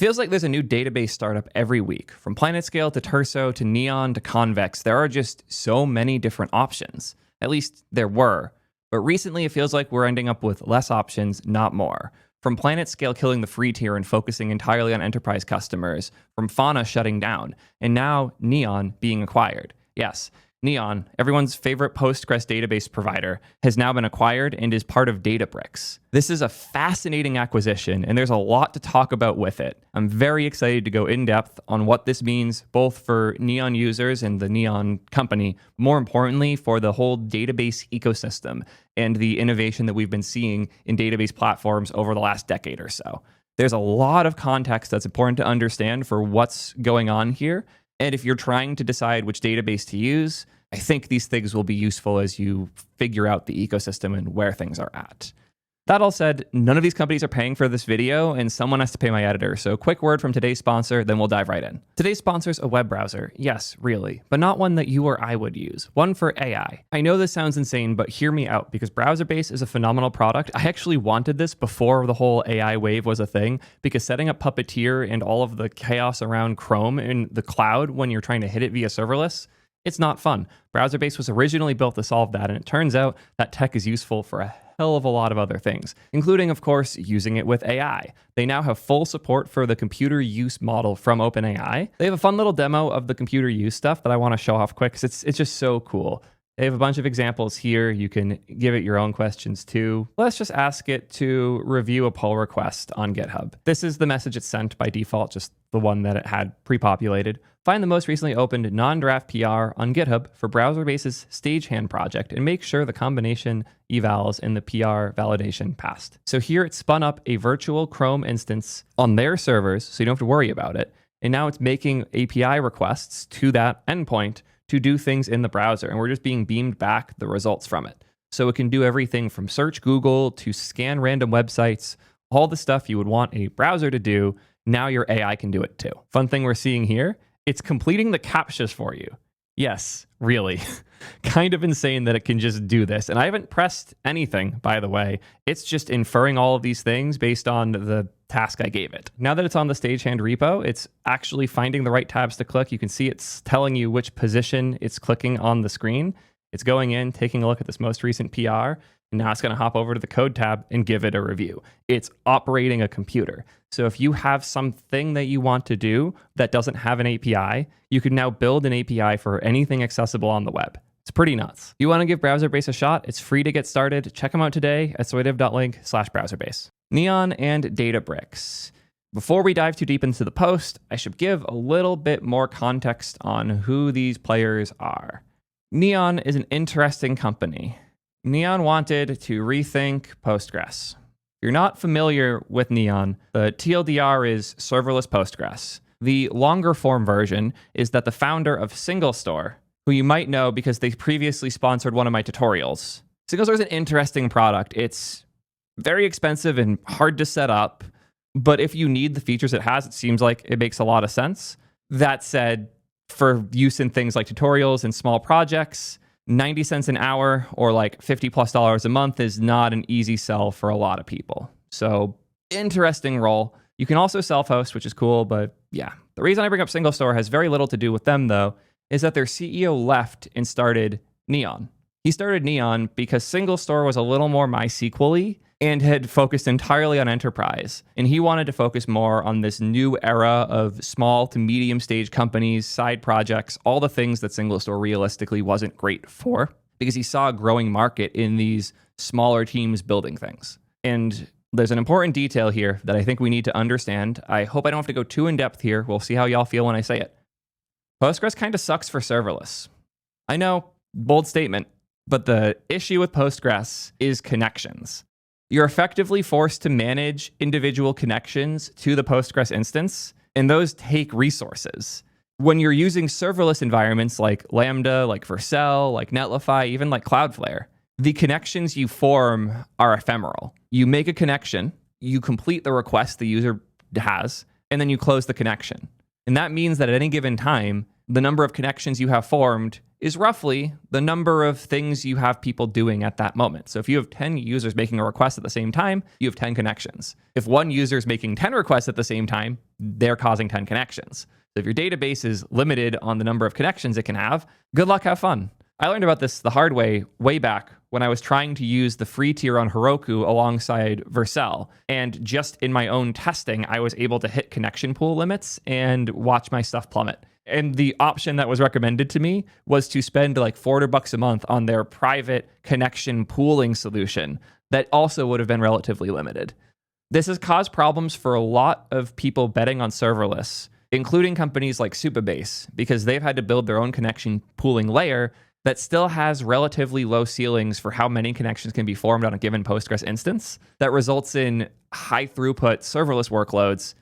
feels like there's a new database startup every week. From Planetscale to Terso to Neon to Convex, there are just so many different options. At least there were. But recently it feels like we're ending up with less options, not more. From Planetscale killing the free tier and focusing entirely on enterprise customers, from Fauna shutting down, and now Neon being acquired. Yes, Neon, everyone's favorite Postgres database provider, has now been acquired and is part of Databricks. This is a fascinating acquisition, and there's a lot to talk about with it. I'm very excited to go in depth on what this means, both for Neon users and the Neon company, more importantly, for the whole database ecosystem and the innovation that we've been seeing in database platforms over the last decade or so. There's a lot of context that's important to understand for what's going on here. And if you're trying to decide which database to use, I think these things will be useful as you figure out the ecosystem and where things are at. That all said, none of these companies are paying for this video, and someone has to pay my editor. So quick word from today's sponsor, then we'll dive right in. Today's sponsor is a web browser. Yes, really, but not one that you or I would use. One for AI. I know this sounds insane, but hear me out, because BrowserBase is a phenomenal product. I actually wanted this before the whole AI wave was a thing, because setting up Puppeteer and all of the chaos around Chrome in the cloud when you're trying to hit it via serverless, it's not fun. BrowserBase was originally built to solve that, and it turns out that tech is useful for a hell of a lot of other things, including, of course, using it with AI. They now have full support for the computer use model from OpenAI. They have a fun little demo of the computer use stuff that I want to show off quick because it's just so cool. They have a bunch of examples here. You can give it your own questions too. Let's just ask it to review a pull request on GitHub. This is the message it sent by default, just the one that it had pre-populated. Find the most recently opened non-draft PR on GitHub for BrowserBase's stagehand project and make sure the combination evals in the PR validation passed. So here it spun up a virtual Chrome instance on their servers, so you don't have to worry about it. And now it's making API requests to that endpoint to do things in the browser, and we're just being beamed back the results from it. So it can do everything from search Google to scan random websites, all the stuff you would want a browser to do. Now your AI can do it too. Fun thing we're seeing here, it's completing the CAPTCHAs for you. Yes, really. Kind of insane that it can just do this. And I haven't pressed anything, by the way. It's just inferring all of these things based on the task I gave it. Now that it's on the stagehand repo, it's actually finding the right tabs to click. You can see it's telling you which position it's clicking on the screen. It's going in, taking a look at this most recent PR, and now it's going to hop over to the code tab and give it a review. It's operating a computer. So if you have something that you want to do that doesn't have an API, you can now build an API for anything accessible on the web. It's pretty nuts. You want to give BrowserBase a shot? It's free to get started. Check them out today at soidiv.link/browserbase. Neon and Databricks. Before we dive too deep into the post, I should give a little bit more context on who these players are. Neon is an interesting company. Neon wanted to rethink Postgres. If you're not familiar with Neon, the TLDR is serverless Postgres. The longer form version is that the founder of SingleStore, who you might know because they previously sponsored one of my tutorials. SingleStore is an interesting product. It's very expensive and hard to set up, but if you need the features it has, it seems like it makes a lot of sense. That said, for use in things like tutorials and small projects, 90 cents an hour or like $50+ a month is not an easy sell for a lot of people. So interesting role. You can also self-host, which is cool, but yeah. The reason I bring up SingleStore has very little to do with them though, is that their CEO left and started Neon. He started Neon because SingleStore was a little more MySQL-y and had focused entirely on enterprise. And he wanted to focus more on this new era of small to medium stage companies, side projects, all the things that SingleStore realistically wasn't great for, because he saw a growing market in these smaller teams building things. And there's an important detail here that I think we need to understand. I hope I don't have to go too in depth here. We'll see how y'all feel when I say it. Postgres kind of sucks for serverless. I know, bold statement, but the issue with Postgres is connections. You're effectively forced to manage individual connections to the Postgres instance, and those take resources. When you're using serverless environments like Lambda, like Vercel, like Netlify, even like Cloudflare, the connections you form are ephemeral. You make a connection, you complete the request the user has, and then you close the connection. And that means that at any given time, the number of connections you have formed is roughly the number of things you have people doing at that moment. So if you have 10 users making a request at the same time, you have 10 connections. If one user is making 10 requests at the same time, they're causing 10 connections. So if your database is limited on the number of connections it can have, good luck, have fun. I learned about this the hard way back when I was trying to use the free tier on Heroku alongside Vercel. And just in my own testing, I was able to hit connection pool limits and watch my stuff plummet. And the option that was recommended to me was to spend like $400 a month on their private connection pooling solution that also would have been relatively limited. This has caused problems for a lot of people betting on serverless, including companies like Supabase, because they've had to build their own connection pooling layer that still has relatively low ceilings for how many connections can be formed on a given Postgres instance. That results in high throughput serverless workloads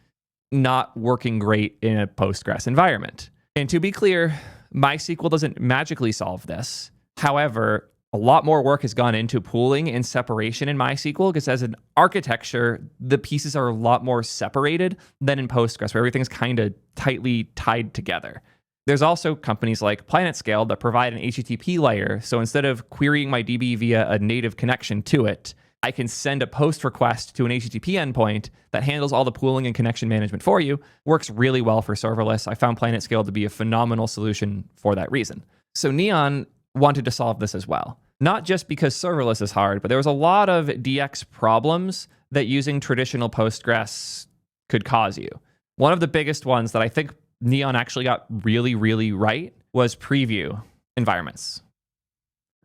not working great in a Postgres environment. And to be clear, MySQL doesn't magically solve this. However, a lot more work has gone into pooling and separation in MySQL because as an architecture, the pieces are a lot more separated than in Postgres, where everything's kind of tightly tied together. There's also companies like Planetscale that provide an HTTP layer. So instead of querying my DB via a native connection to it, I can send a post request to an HTTP endpoint that handles all the pooling and connection management for you. Works really well for serverless. I found Planetscale to be a phenomenal solution for that reason. So Neon wanted to solve this as well. Not just because serverless is hard, but there was a lot of DX problems that using traditional Postgres could cause you. One of the biggest ones that I think Neon actually got really, really right was preview environments.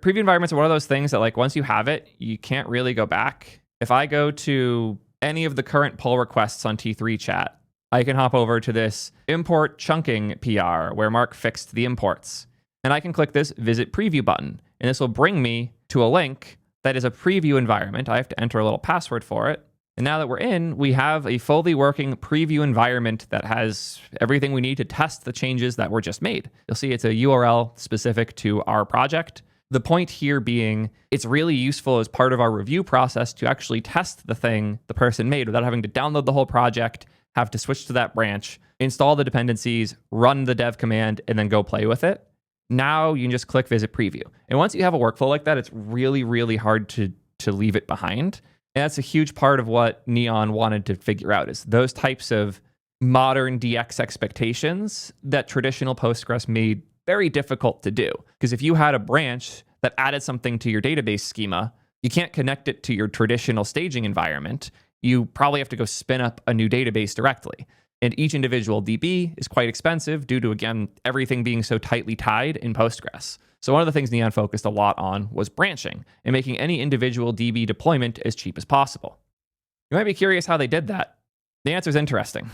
Preview environments are one of those things that like once you have it, you can't really go back. If I go to any of the current pull requests on T3 chat, I can hop over to this import chunking PR where Mark fixed the imports. And I can click this visit preview button. And this will bring me to a link that is a preview environment. I have to enter a little password for it. And now that we're in, we have a fully working preview environment that has everything we need to test the changes that were just made. You'll see it's a URL specific to our project. The point here being, it's really useful as part of our review process to actually test the thing the person made without having to download the whole project, have to switch to that branch, install the dependencies, run the dev command, and then go play with it. Now you can just click visit preview. And once you have a workflow like that, it's really, really hard to leave it behind. And that's a huge part of what Neon wanted to figure out is those types of modern DX expectations that traditional Postgres made very difficult to do. Because if you had a branch that added something to your database schema, you can't connect it to your traditional staging environment. You probably have to go spin up a new database directly. And each individual DB is quite expensive due to, again, everything being so tightly tied in Postgres. So one of the things Neon focused a lot on was branching and making any individual DB deployment as cheap as possible. You might be curious how they did that. The answer is interesting.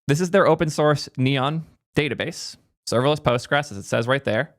This is their open source Neon database, serverless Postgres, as it says right there.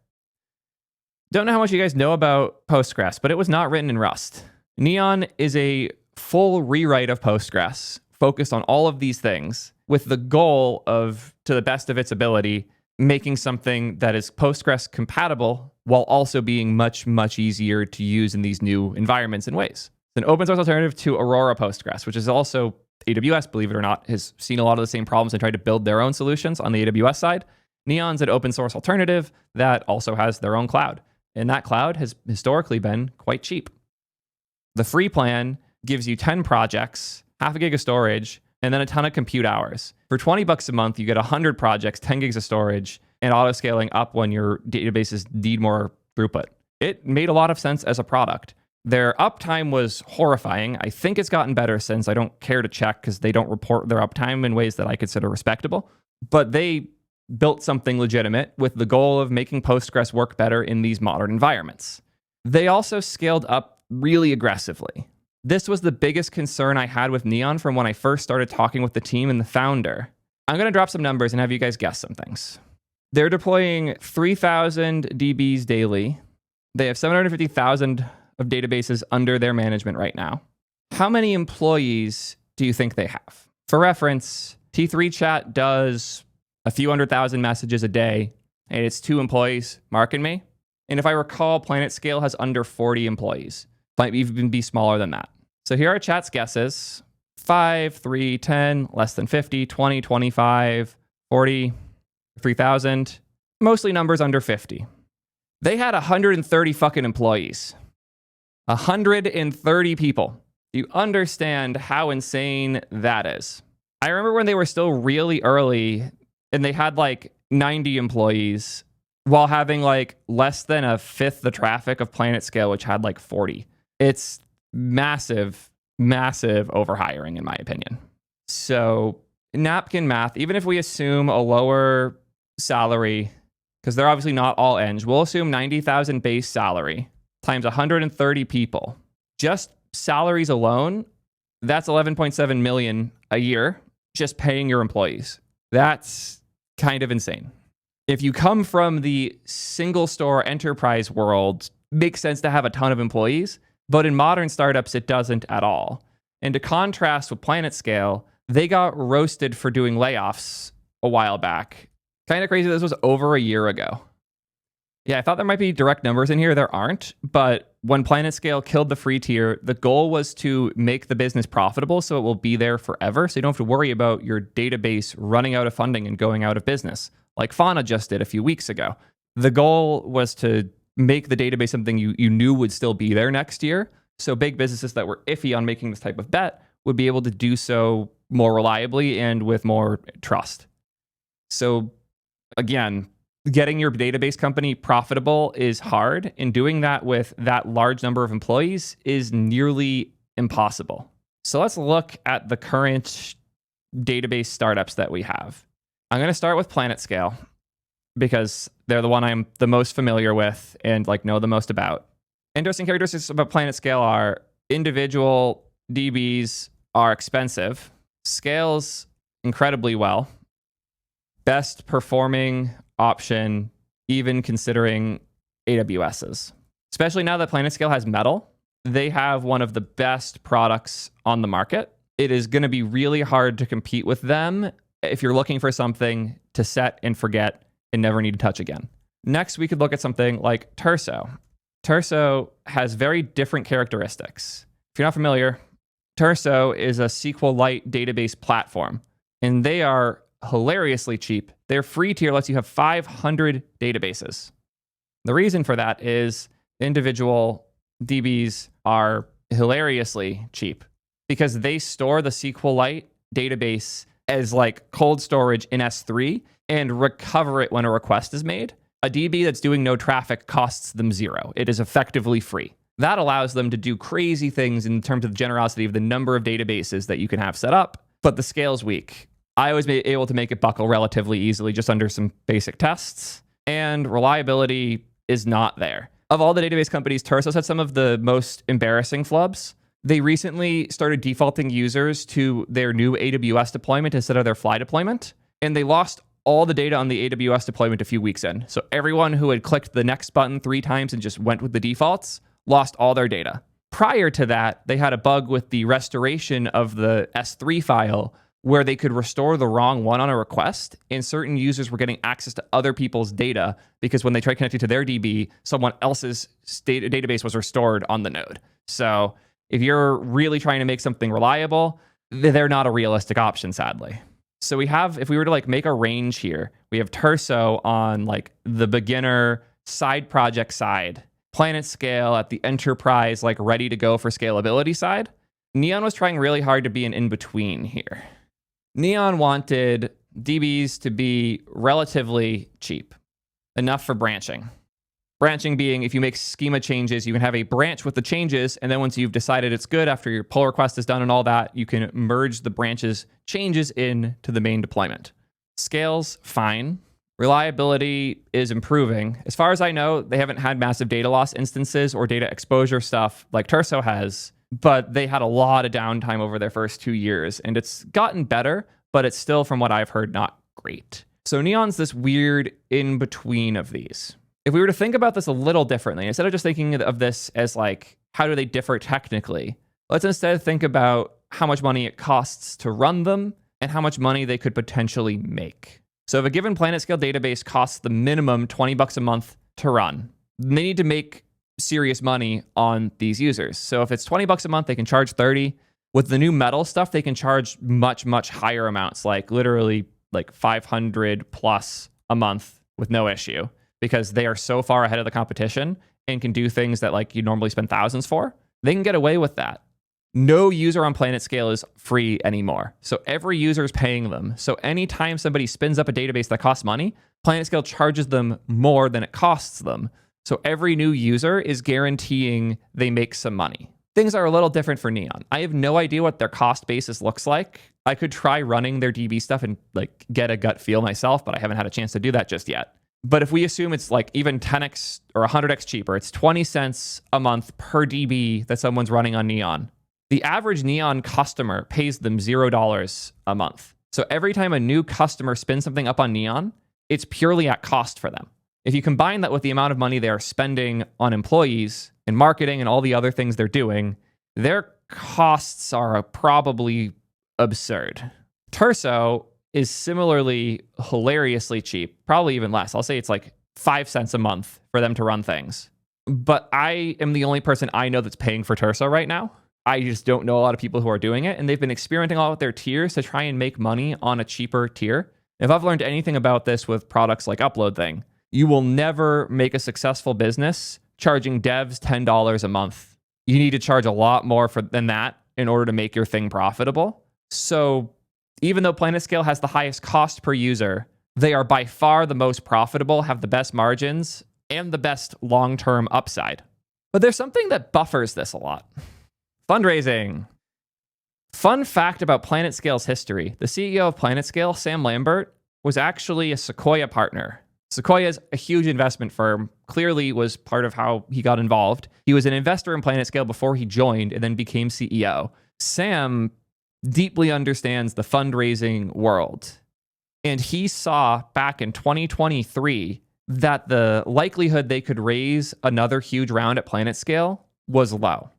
Don't know how much you guys know about Postgres, but it was not written in Rust. Neon is a full rewrite of Postgres, focused on all of these things, with the goal of, to the best of its ability, making something that is Postgres compatible while also being much, much easier to use in these new environments and ways. It's an open source alternative to Aurora Postgres, which is also AWS, believe it or not, has seen a lot of the same problems and tried to build their own solutions on the AWS side. Neon's an open source alternative that also has their own cloud. And that cloud has historically been quite cheap. The free plan gives you 10 projects, half a gig of storage, and then a ton of compute hours. For $20 a month, you get 100 projects, 10 gigs of storage, and auto-scaling up when your databases need more throughput. It made a lot of sense as a product. Their uptime was horrifying. I think it's gotten better since. I don't care to check because they don't report their uptime in ways that I consider respectable. But they built something legitimate with the goal of making Postgres work better in these modern environments. They also scaled up really aggressively. This was the biggest concern I had with Neon from when I first started talking with the team and the founder. I'm going to drop some numbers and have you guys guess some things. They're deploying 3,000 DBs daily. They have 750,000 of databases under their management right now. How many employees do you think they have? For reference, T3 Chat does a few 100,000 messages a day, and it's 2 employees, Mark and me. And if I recall, Planetscale has under 40 employees. Might even be smaller than that. So here are chat's guesses. 5, 3, 10, less than 50, 20, 25, 40, 3,000. Mostly numbers under 50. They had 130 fucking employees. 130 people. You understand how insane that is. I remember when they were still really early and they had like 90 employees while having like less than a fifth the traffic of Planetscale, which had like 40. It's massive, massive overhiring in my opinion. So napkin math, even if we assume a lower salary, because they're obviously not all eng, we'll assume 90,000 base salary times 130 people. Just salaries alone, that's 11.7 million a year just paying your employees. That's kind of insane. If you come from the single store enterprise world, makes sense to have a ton of employees, but in modern startups, it doesn't at all. And to contrast with Planetscale, they got roasted for doing layoffs a while back. Kind of crazy this was over a year ago. Yeah, I thought there might be direct numbers in here. There aren't. But when Planetscale killed the free tier, the goal was to make the business profitable so it will be there forever. So you don't have to worry about your database running out of funding and going out of business, like Fauna just did a few weeks ago. The goal was to make the database something you knew would still be there next year. So big businesses that were iffy on making this type of bet would be able to do so more reliably and with more trust. So again, getting your database company profitable is hard, and doing that with that large number of employees is nearly impossible. So let's look at the current database startups that we have. I'm going to start with Planetscale because they're the one I'm the most familiar with and like know the most about. Interesting characteristics about Planetscale are individual DBs are expensive, scales incredibly well, best performing option, even considering AWS's. Especially now that Planetscale has Metal, they have one of the best products on the market. It is going to be really hard to compete with them if you're looking for something to set and forget and never need to touch again. Next, we could look at something like Terso. Terso has very different characteristics. If you're not familiar, Terso is a SQLite database platform, and they are hilariously cheap. Their free tier lets you have 500 databases. The reason for that is individual DBs are hilariously cheap because they store the SQLite database as like cold storage in S3 and recover it when a request is made. A DB that's doing no traffic costs them zero. It is effectively free. That allows them to do crazy things in terms of the generosity of the number of databases that you can have set up, but the scale's weak. I was able to make it buckle relatively easily just under some basic tests, and reliability is not there. Of all the database companies, Terso's had some of the most embarrassing flubs. They recently started defaulting users to their new AWS deployment instead of their Fly deployment, and they lost all the data on the AWS deployment a few weeks in. So everyone who had clicked the next button 3 times and just went with the defaults lost all their data. Prior to that, they had a bug with the restoration of the S3 file where they could restore the wrong one on a request, and certain users were getting access to other people's data because when they tried connecting to their DB, someone else's database was restored on the node. So if you're really trying to make something reliable, they're not a realistic option, sadly. So we have, if we were to like make a range here, we have Terso on like the beginner side project side, Planetscale at the enterprise, like ready to go for scalability side. Neon was trying really hard to be an in-between here. Neon wanted DBs to be relatively cheap, enough for branching. Branching being if you make schema changes, you can have a branch with the changes, and then once you've decided it's good after your pull request is done and all that, you can merge the branches changes into the main deployment. Scales, fine. Reliability is improving. As far as I know, they haven't had massive data loss instances or data exposure stuff like Terso has, but they had a lot of downtime over their first 2 years, and it's gotten better, but it's still, from what I've heard, not great. So Neon's this weird in-between of these. If we were to think about this a little differently, instead of just thinking of this as like, how do they differ technically, let's instead think about how much money it costs to run them and how much money they could potentially make. So if a given Planetscale database costs the minimum $20 a month to run, they need to make serious money on these users. So if it's $20 a month, they can charge 30. With the new Metal stuff, they can charge much, much higher amounts, like literally like 500 plus a month with no issue, because they are so far ahead of the competition and can do things that like you normally spend thousands for. They can get away with that. No user on Planetscale is free anymore. So every user is paying them. So anytime somebody spins up a database that costs money, Planetscale charges them more than it costs them. So every new user is guaranteeing they make some money. Things are a little different for Neon. I have no idea what their cost basis looks like. I could try running their DB stuff and like get a gut feel myself, but I haven't had a chance to do that just yet. But if we assume it's like even 10x or 100x cheaper, it's 20 cents a month per DB that someone's running on Neon. The average Neon customer pays them $0 a month. So every time a new customer spins something up on Neon, it's purely at cost for them. If you combine that with the amount of money they are spending on employees and marketing and all the other things they're doing, their costs are probably absurd. Terso is similarly hilariously cheap, probably even less. I'll say it's like 5 cents a month for them to run things. But I am the only person I know that's paying for Terso right now. I just don't know a lot of people who are doing it, and they've been experimenting a lot with their tiers to try and make money on a cheaper tier. If I've learned anything about this with products like Upload Thing, you will never make a successful business charging devs $10 a month. You need to charge a lot more than that in order to make your thing profitable. So even though Planetscale has the highest cost per user, they are by far the most profitable, have the best margins, and the best long-term upside. But there's something that buffers this a lot. Fundraising. Fun fact about Planetscale's history. The CEO of Planetscale, Sam Lambert, was actually a Sequoia partner. Sequoia is a huge investment firm, clearly was part of how he got involved. He was an investor in Planetscale before he joined and then became CEO. Sam deeply understands the fundraising world. And he saw back in 2023 that the likelihood they could raise another huge round at Planetscale was low.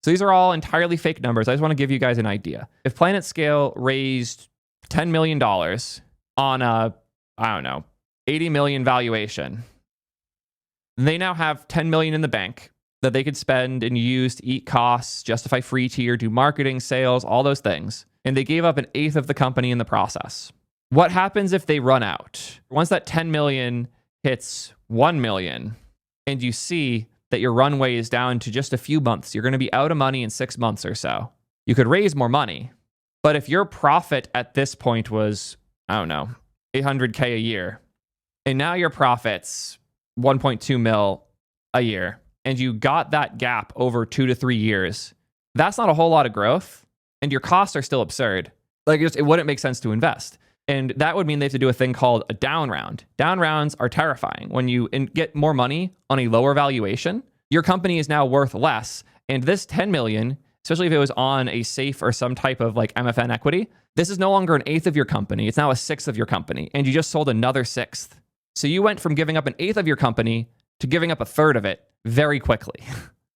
So these are all entirely fake numbers. I just want to give you guys an idea. If Planetscale raised $10 million on a, I don't know, 80 million valuation, they now have 10 million in the bank that they could spend and use to eat costs, justify free tier, do marketing, sales, all those things. And they gave up an eighth of the company in the process. What happens if they run out? Once that 10 million hits 1 million and you see that your runway is down to just a few months, you're going to be out of money in 6 months or so. You could raise more money. But if your profit at this point was, I don't know, 800K a year, and now your profit's 1.2 mil a year, and you got that gap over 2 to 3 years, that's not a whole lot of growth, and your costs are still absurd. Like, it wouldn't make sense to invest. And that would mean they have to do a thing called a down round. Down rounds are terrifying. When you get more money on a lower valuation, your company is now worth less. And this 10 million, especially if it was on a safe or some type of like MFN equity, this is no longer an eighth of your company. It's now a sixth of your company. And you just sold another sixth. So you went from giving up an eighth of your company to giving up a third of it very quickly.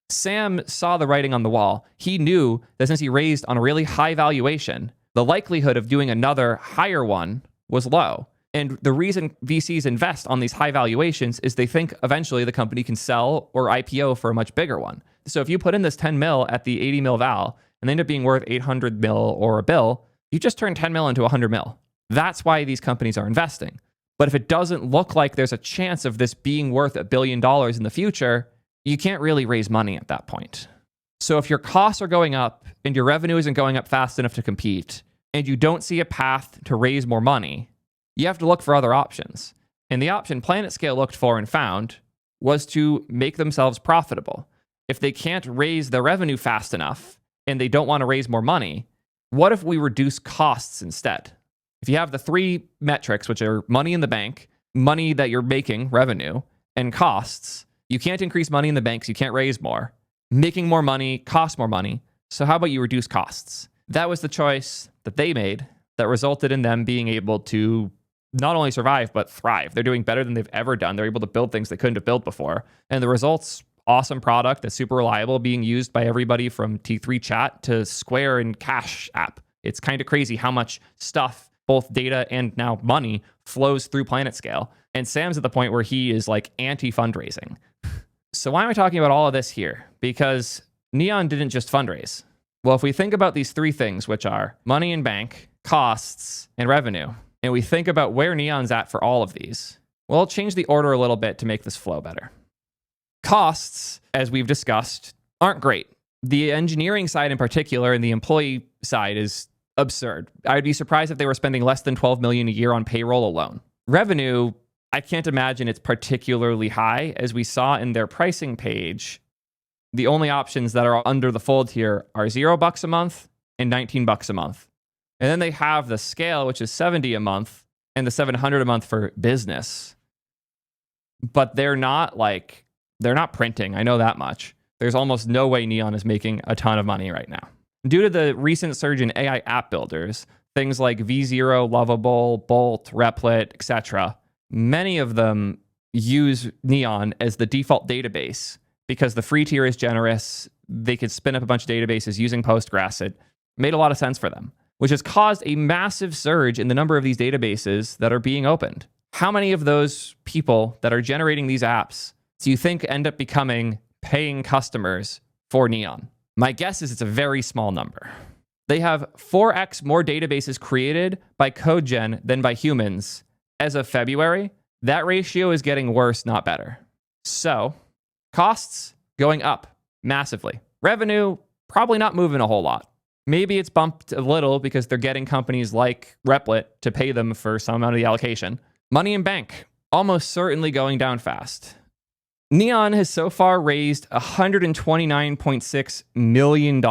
Sam saw the writing on the wall. He knew that since he raised on a really high valuation, the likelihood of doing another higher one was low. And the reason VCs invest on these high valuations is they think eventually the company can sell or IPO for a much bigger one. So if you put in this 10 mil at the 80 mil val and they end up being worth 800 mil or a bill, you just turn 10 mil into 100 mil. That's why these companies are investing. But if it doesn't look like there's a chance of this being worth $1 billion in the future, you can't really raise money at that point. So if your costs are going up and your revenue isn't going up fast enough to compete, and you don't see a path to raise more money, you have to look for other options. And the option Planetscale looked for and found was to make themselves profitable. If they can't raise their revenue fast enough and they don't want to raise more money, what if we reduce costs instead? If you have the three metrics, which are money in the bank, money that you're making, revenue, and costs, you can't increase money in the bank, so you can't raise more. Making more money costs more money. So how about you reduce costs? That was the choice that they made that resulted in them being able to not only survive, but thrive. They're doing better than they've ever done. They're able to build things they couldn't have built before. And the results, awesome product that's super reliable, being used by everybody from T3 chat to Square and Cash app. It's kind of crazy how much stuff, both data and now money, flows through Planetscale. And Sam's at the point where he is like anti-fundraising. So why am I talking about all of this here? Because Neon didn't just fundraise. Well, if we think about these three things, which are money in bank, costs, and revenue, and we think about where Neon's at for all of these, Well, change the order a little bit to make this flow better. Costs, as we've discussed, aren't great. The engineering side in particular and the employee side is absurd. I'd be surprised if they were spending less than $12 million a year on payroll alone. Revenue, I can't imagine it's particularly high. As we saw in their pricing page, the only options that are under the fold here are $0 a month and $19 a month. And then they have the scale, which is $70 a month, and the $700 a month for business. But they're not printing. I know that much. There's almost no way Neon is making a ton of money right now. Due to the recent surge in AI app builders, things like V0, Lovable, Bolt, Replit, etc., many of them use Neon as the default database because the free tier is generous. They could spin up a bunch of databases using Postgres. It made a lot of sense for them, which has caused a massive surge in the number of these databases that are being opened. How many of those people that are generating these apps do you think end up becoming paying customers for Neon? My guess is it's a very small number. They have 4x more databases created by CodeGen than by humans. As of February, that ratio is getting worse, not better. So, costs going up massively. Revenue, probably not moving a whole lot. Maybe it's bumped a little because they're getting companies like Replit to pay them for some amount of the allocation. Money in bank, almost certainly going down fast. Neon has so far raised $129.6 million.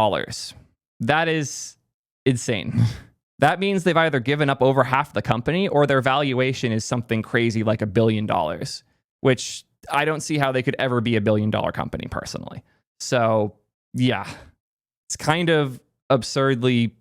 That is insane. That means they've either given up over half the company or their valuation is something crazy like $1 billion, which I don't see how they could ever be $1 billion company personally. So yeah, it's kind of absurdly,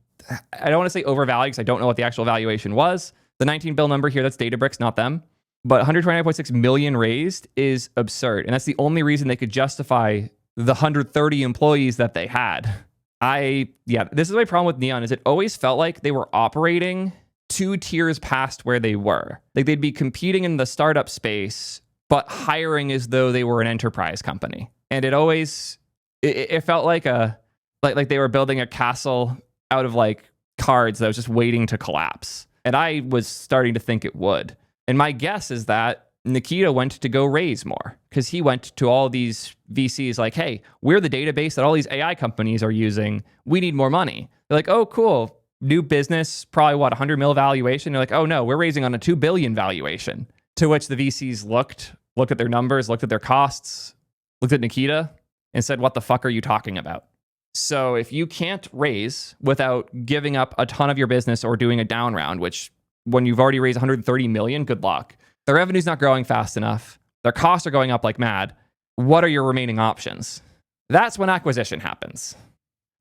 I don't want to say overvalued because I don't know what the actual valuation was. The 19 bill number here, that's Databricks, not them. But 129.6 million raised is absurd. And that's the only reason they could justify the 130 employees that they had. This is my problem with Neon is it always felt like they were operating 2 tiers past where they were. Like they'd be competing in the startup space, but hiring as though they were an enterprise company. And it always, it felt like they were building a castle out of like cards that was just waiting to collapse. And I was starting to think it would. And my guess is that Nikita went to go raise more because he went to all these VCs like, hey, we're the database that all these AI companies are using. We need more money. They're like, oh, cool. New business, probably what, 100 mil valuation? They're like, oh no, we're raising on a 2 billion valuation. To which the VCs looked at their numbers, looked at their costs, looked at Nikita and said, what the fuck are you talking about? So if you can't raise without giving up a ton of your business or doing a down round, which when you've already raised 130 million, good luck. Their revenue's not growing fast enough. Their costs are going up like mad. What are your remaining options? That's when acquisition happens.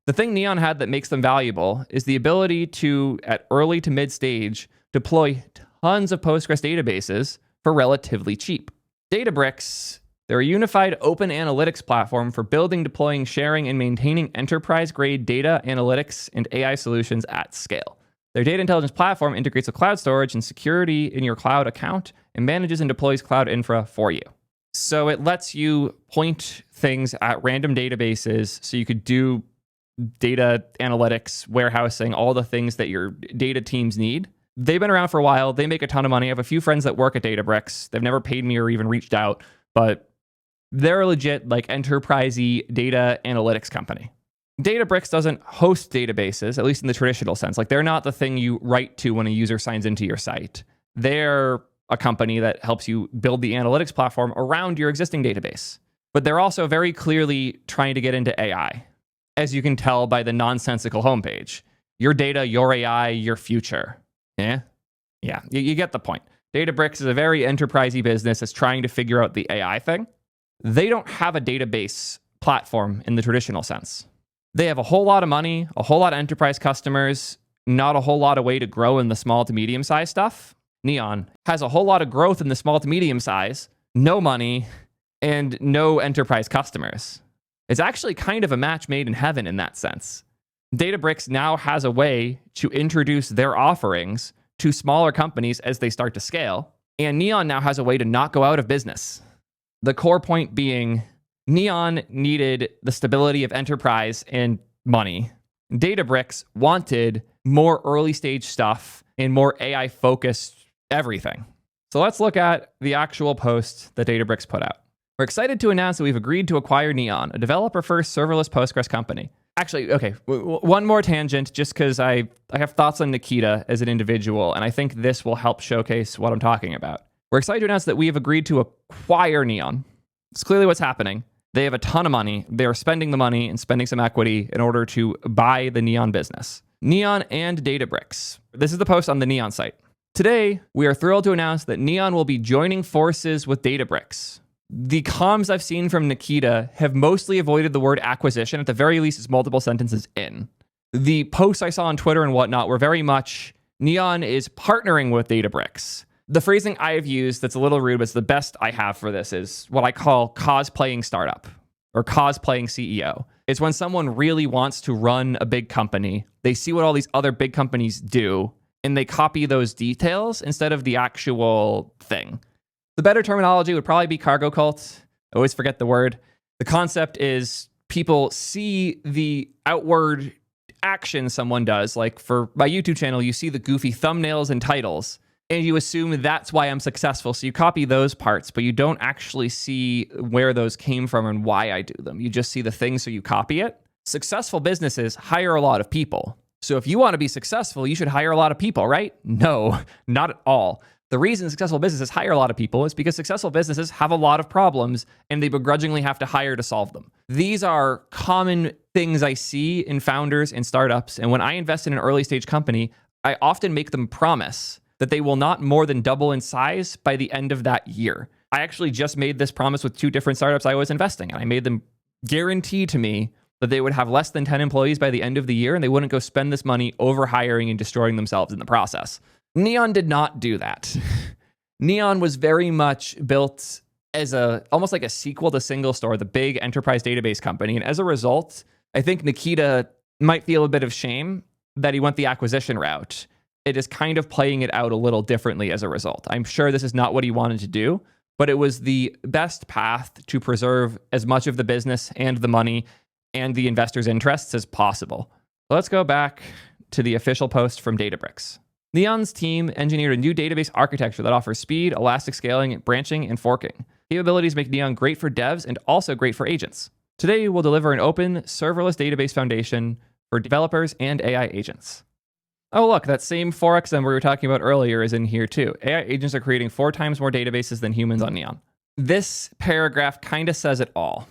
The thing Neon had that makes them valuable is the ability to, at early to mid stage, deploy tons of Postgres databases for relatively cheap. Databricks, they're a unified open analytics platform for building, deploying, sharing, and maintaining enterprise-grade data, analytics, and AI solutions at scale. Their data intelligence platform integrates with cloud storage and security in your cloud account and manages and deploys cloud infra for you. So it lets you point things at random databases so you could do data analytics, warehousing, all the things that your data teams need. They've been around for a while. They make a ton of money. I have a few friends that work at Databricks. They've never paid me or even reached out, but they're a legit like enterprisey data analytics company. Databricks doesn't host databases, at least in the traditional sense. Like they're not the thing you write to when a user signs into your site. They're a company that helps you build the analytics platform around your existing database. But they're also very clearly trying to get into AI, as you can tell by the nonsensical homepage. Your data, your AI, your future. Yeah, you get the point. Databricks is a very enterprisey business that's trying to figure out the AI thing. They don't have a database platform in the traditional sense. They have a whole lot of money, a whole lot of enterprise customers, not a whole lot of way to grow in the small to medium size stuff. Neon has a whole lot of growth in the small to medium size, no money, and no enterprise customers. It's actually kind of a match made in heaven in that sense. Databricks now has a way to introduce their offerings to smaller companies as they start to scale, and Neon now has a way to not go out of business. The core point being, Neon needed the stability of enterprise and money. Databricks wanted more early stage stuff and more AI focused everything. So let's look at the actual post that Databricks put out. We're excited to announce that we've agreed to acquire Neon, a developer-first serverless Postgres company. Actually, okay, one more tangent, just because I have thoughts on Nikita as an individual, and I think this will help showcase what I'm talking about. We're excited to announce that we have agreed to acquire Neon. It's clearly what's happening. They have a ton of money. They're spending the money and spending some equity in order to buy the Neon business. Neon and Databricks. This is the post on the Neon site. Today, we are thrilled to announce that Neon will be joining forces with Databricks. The comms I've seen from Nikita have mostly avoided the word acquisition. At the very least, it's multiple sentences in. The posts I saw on Twitter and whatnot were very much, Neon is partnering with Databricks. The phrasing I have used that's a little rude, but it's the best I have for this, is what I call cosplaying startup or cosplaying CEO. It's when someone really wants to run a big company, they see what all these other big companies do, and they copy those details instead of the actual thing. The better terminology would probably be cargo cult. I always forget the word. The concept is people see the outward action someone does. Like for my YouTube channel, you see the goofy thumbnails and titles, and you assume that's why I'm successful. So you copy those parts, but you don't actually see where those came from and why I do them. You just see the thing, so you copy it. Successful businesses hire a lot of people. So if you want to be successful, you should hire a lot of people, right? No, not at all. The reason successful businesses hire a lot of people is because successful businesses have a lot of problems and they begrudgingly have to hire to solve them. These are common things I see in founders and startups. And when I invest in an early stage company, I often make them promise that they will not more than double in size by the end of that year. I actually just made this promise with 2 different startups I was investing in. I made them guarantee to me that they would have less than 10 employees by the end of the year and they wouldn't go spend this money over hiring and destroying themselves in the process. Neon did not do that. Neon was very much built as almost like a sequel to SingleStore, the big enterprise database company. And as a result, I think Nikita might feel a bit of shame that he went the acquisition route. It is kind of playing it out a little differently as a result. I'm sure this is not what he wanted to do, but it was the best path to preserve as much of the business and the money and the investors' interests as possible. Let's go back to the official post from Databricks. Neon's team engineered a new database architecture that offers speed, elastic scaling, branching, and forking. Capabilities make Neon great for devs and also great for agents. Today, we'll deliver an open, serverless database foundation for developers and AI agents. Oh, look, that same 4x we were talking about earlier is in here too. AI agents are creating 4 times more databases than humans on Neon. This paragraph kind of says it all.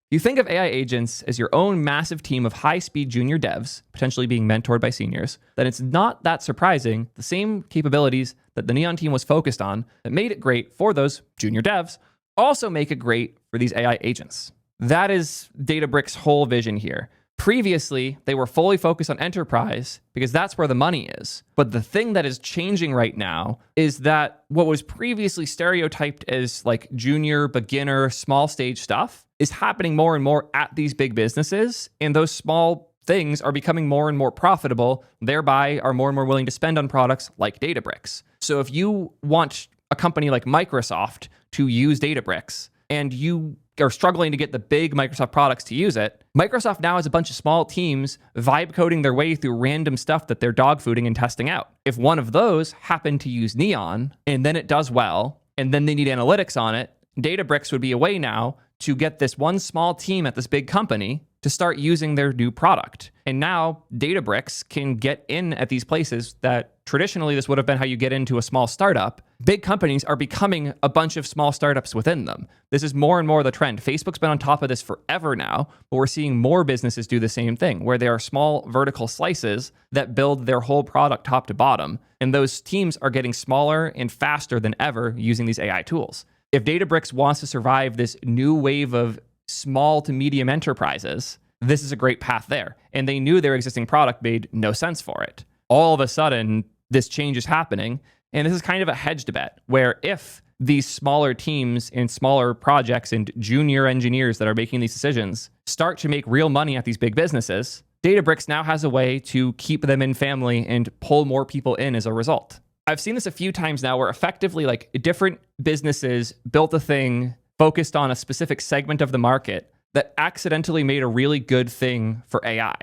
You think of AI agents as your own massive team of high-speed junior devs, potentially being mentored by seniors, then it's not that surprising the same capabilities that the Neon team was focused on that made it great for those junior devs also make it great for these AI agents. That is Databricks' whole vision here. Previously, they were fully focused on enterprise because that's where the money is. But the thing that is changing right now is that what was previously stereotyped as like junior, beginner, small stage stuff is happening more and more at these big businesses. And those small things are becoming more and more profitable, thereby are more and more willing to spend on products like Databricks. So if you want a company like Microsoft to use Databricks and you are struggling to get the big Microsoft products to use it, Microsoft now has a bunch of small teams vibe coding their way through random stuff that they're dogfooding and testing out. If one of those happened to use Neon and then it does well, and then they need analytics on it, Databricks would be a way now to get this one small team at this big company to start using their new product. And now Databricks can get in at these places that traditionally this would have been how you get into a small startup. Big companies are becoming a bunch of small startups within them. This is more and more the trend. Facebook's been on top of this forever now, but we're seeing more businesses do the same thing, where there are small vertical slices that build their whole product top to bottom. And those teams are getting smaller and faster than ever using these AI tools. If Databricks wants to survive this new wave of small to medium enterprises, this is a great path there. And they knew their existing product made no sense for it. All of a sudden, this change is happening. And this is kind of a hedged bet where if these smaller teams and smaller projects and junior engineers that are making these decisions start to make real money at these big businesses, Databricks now has a way to keep them in family and pull more people in as a result. I've seen this a few times now where effectively like different businesses built a thing focused on a specific segment of the market that accidentally made a really good thing for AI.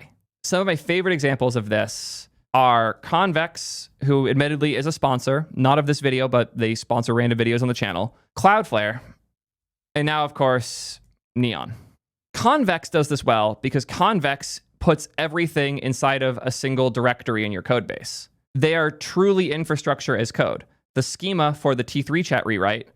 Some of my favorite examples of this are Convex, who admittedly is a sponsor, not of this video, but they sponsor random videos on the channel, Cloudflare, and now, of course, Neon. Convex does this well because Convex puts everything inside of a single directory in your code base. They are truly infrastructure as code. The schema for the T3 chat rewrite,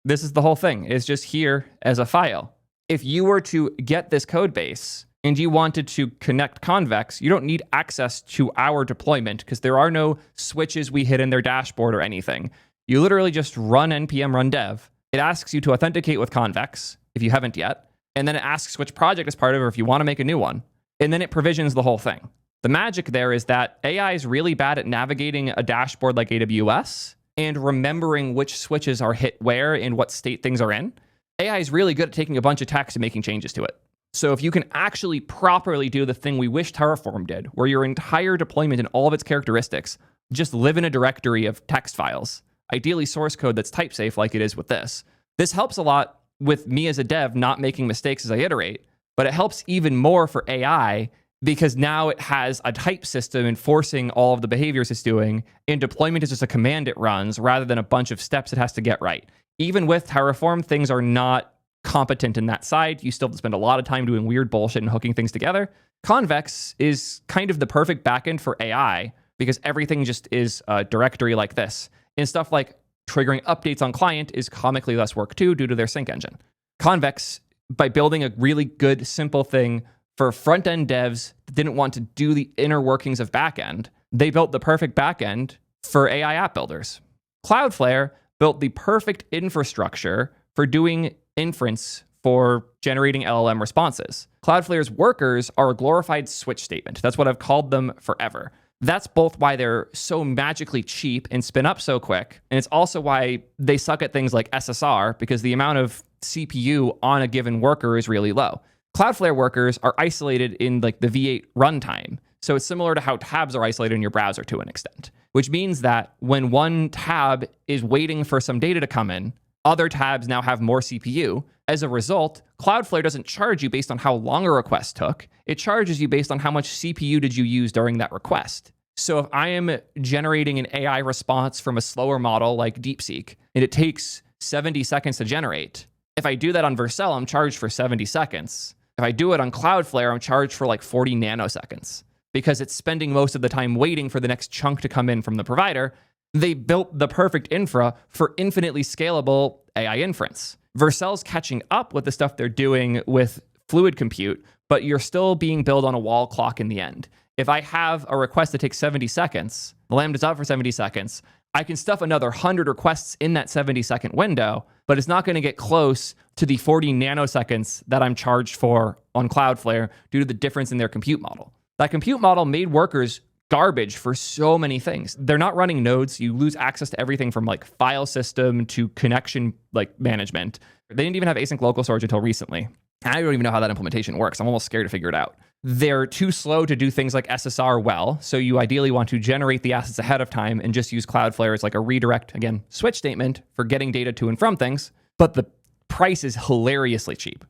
this is the whole thing. It's just here as a file. If you were to get this code base and you wanted to connect Convex, you don't need access to our deployment because there are no switches we hid in their dashboard or anything. You literally just run npm run dev. It asks you to authenticate with Convex if you haven't yet, and then it asks which project is part of it or if you want to make a new one, and then it provisions the whole thing. The magic there is that AI is really bad at navigating a dashboard like AWS and remembering which switches are hit where and what state things are in. AI is really good at taking a bunch of text and making changes to it. So if you can actually properly do the thing we wish Terraform did, where your entire deployment and all of its characteristics just live in a directory of text files, ideally source code that's type safe like it is with this. This helps a lot with me as a dev not making mistakes as I iterate, but it helps even more for AI because now it has a type system enforcing all of the behaviors it's doing, and deployment is just a command it runs rather than a bunch of steps it has to get right. Even with Terraform, things are not competent in that side. You still have to spend a lot of time doing weird bullshit and hooking things together. Convex is kind of the perfect backend for AI because everything just is a directory like this. And stuff like triggering updates on client is comically less work too due to their sync engine. Convex, by building a really good, simple thing for front-end devs that didn't want to do the inner workings of backend, they built the perfect backend for AI app builders. Cloudflare built the perfect infrastructure for doing inference for generating LLM responses. Cloudflare's workers are a glorified switch statement. That's what I've called them forever. That's both why they're so magically cheap and spin up so quick, and it's also why they suck at things like SSR, because the amount of CPU on a given worker is really low. Cloudflare workers are isolated in like the V8 runtime. So it's similar to how tabs are isolated in your browser to an extent, which means that when one tab is waiting for some data to come in, other tabs now have more CPU. As a result, Cloudflare doesn't charge you based on how long a request took. It charges you based on how much CPU did you use during that request. So if I am generating an AI response from a slower model like DeepSeek, and it takes 70 seconds to generate, if I do that on Vercel, I'm charged for 70 seconds. If I do it on Cloudflare, I'm charged for like 40 nanoseconds because it's spending most of the time waiting for the next chunk to come in from the provider. They built the perfect infra for infinitely scalable AI inference. Vercel's catching up with the stuff they're doing with fluid compute, but you're still being billed on a wall clock in the end. If I have a request that takes 70 seconds, the Lambda's up for 70 seconds, I can stuff another 100 requests in that 70-second window, but it's not going to get close to the 40 nanoseconds that I'm charged for on Cloudflare due to the difference in their compute model. That compute model made workers garbage for so many things. They're not running nodes. You lose access to everything from like file system to connection like management. They didn't even have async local storage until recently. I don't even know how that implementation works. I'm almost scared to figure it out. They're too slow to do things like SSR well, so you ideally want to generate the assets ahead of time and just use Cloudflare as like a redirect, again, switch statement for getting data to and from things, but the price is hilariously cheap.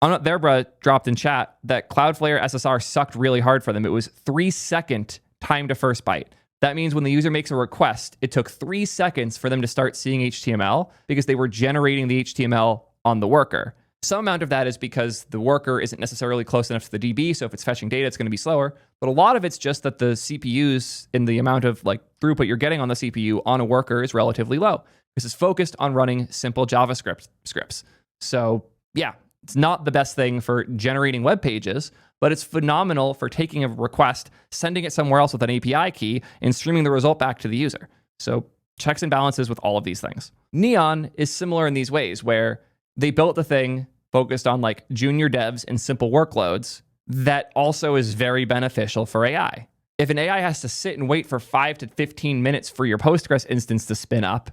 Therbra dropped in chat that Cloudflare SSR sucked really hard for them. It was 3-second time to first byte. That means when the user makes a request, it took 3 seconds for them to start seeing HTML because they were generating the HTML on the worker. Some amount of that is because the worker isn't necessarily close enough to the DB, so if it's fetching data, it's going to be slower. But a lot of it's just that the CPUs and the amount of like throughput you're getting on the CPU on a worker is relatively low. This is focused on running simple JavaScript scripts. So yeah, it's not the best thing for generating web pages, but it's phenomenal for taking a request, sending it somewhere else with an API key, and streaming the result back to the user. So checks and balances with all of these things. Neon is similar in these ways where they built the thing focused on like junior devs and simple workloads that also is very beneficial for AI. If an AI has to sit and wait for 5 to 15 minutes for your Postgres instance to spin up,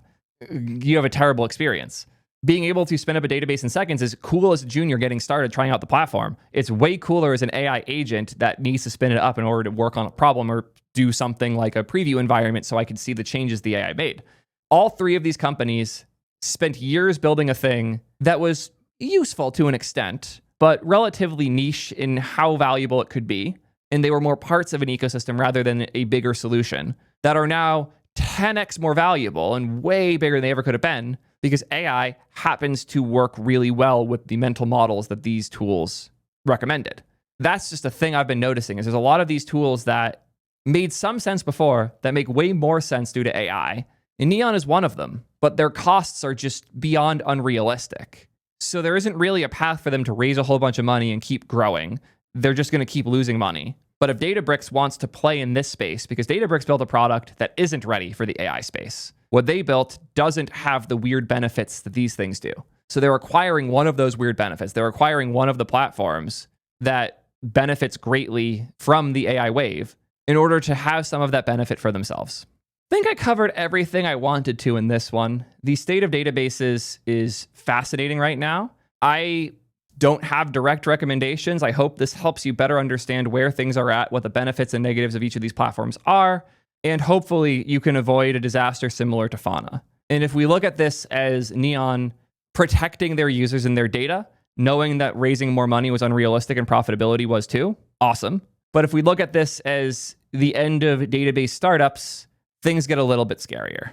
you have a terrible experience. Being able to spin up a database in seconds is cool as a junior getting started trying out the platform. It's way cooler as an AI agent that needs to spin it up in order to work on a problem or do something like a preview environment so I can see the changes the AI made. All three of these companies spent years building a thing that was useful to an extent, but relatively niche in how valuable it could be. and they were more parts of an ecosystem rather than a bigger solution that are now 10x more valuable and way bigger than they ever could have been because AI happens to work really well with the mental models that these tools recommended. That's just a thing I've been noticing is there's a lot of these tools that made some sense before that make way more sense due to AI. And Neon is one of them, but their costs are just beyond unrealistic. So there isn't really a path for them to raise a whole bunch of money and keep growing. They're just going to keep losing money. But if Databricks wants to play in this space, because Databricks built a product that isn't ready for the AI space, what they built doesn't have the weird benefits that these things do. So they're acquiring one of those weird benefits. They're acquiring one of the platforms that benefits greatly from the AI wave in order to have some of that benefit for themselves. I think I covered everything I wanted to in this one. The state of databases is fascinating right now. I don't have direct recommendations. I hope this helps you better understand where things are at, what the benefits and negatives of each of these platforms are, and hopefully you can avoid a disaster similar to Fauna. And if we look at this as Neon protecting their users and their data, knowing that raising more money was unrealistic and profitability was too, awesome. But if we look at this as the end of database startups, things get a little bit scarier.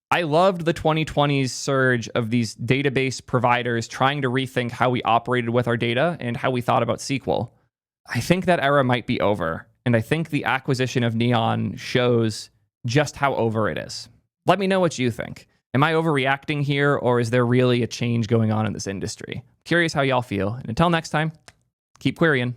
I loved the 2020s surge of these database providers trying to rethink how we operated with our data and how we thought about SQL. I think that era might be over, and I think the acquisition of Neon shows just how over it is. Let me know what you think. Am I overreacting here, or is there really a change going on in this industry? Curious how y'all feel. And until next time, keep querying.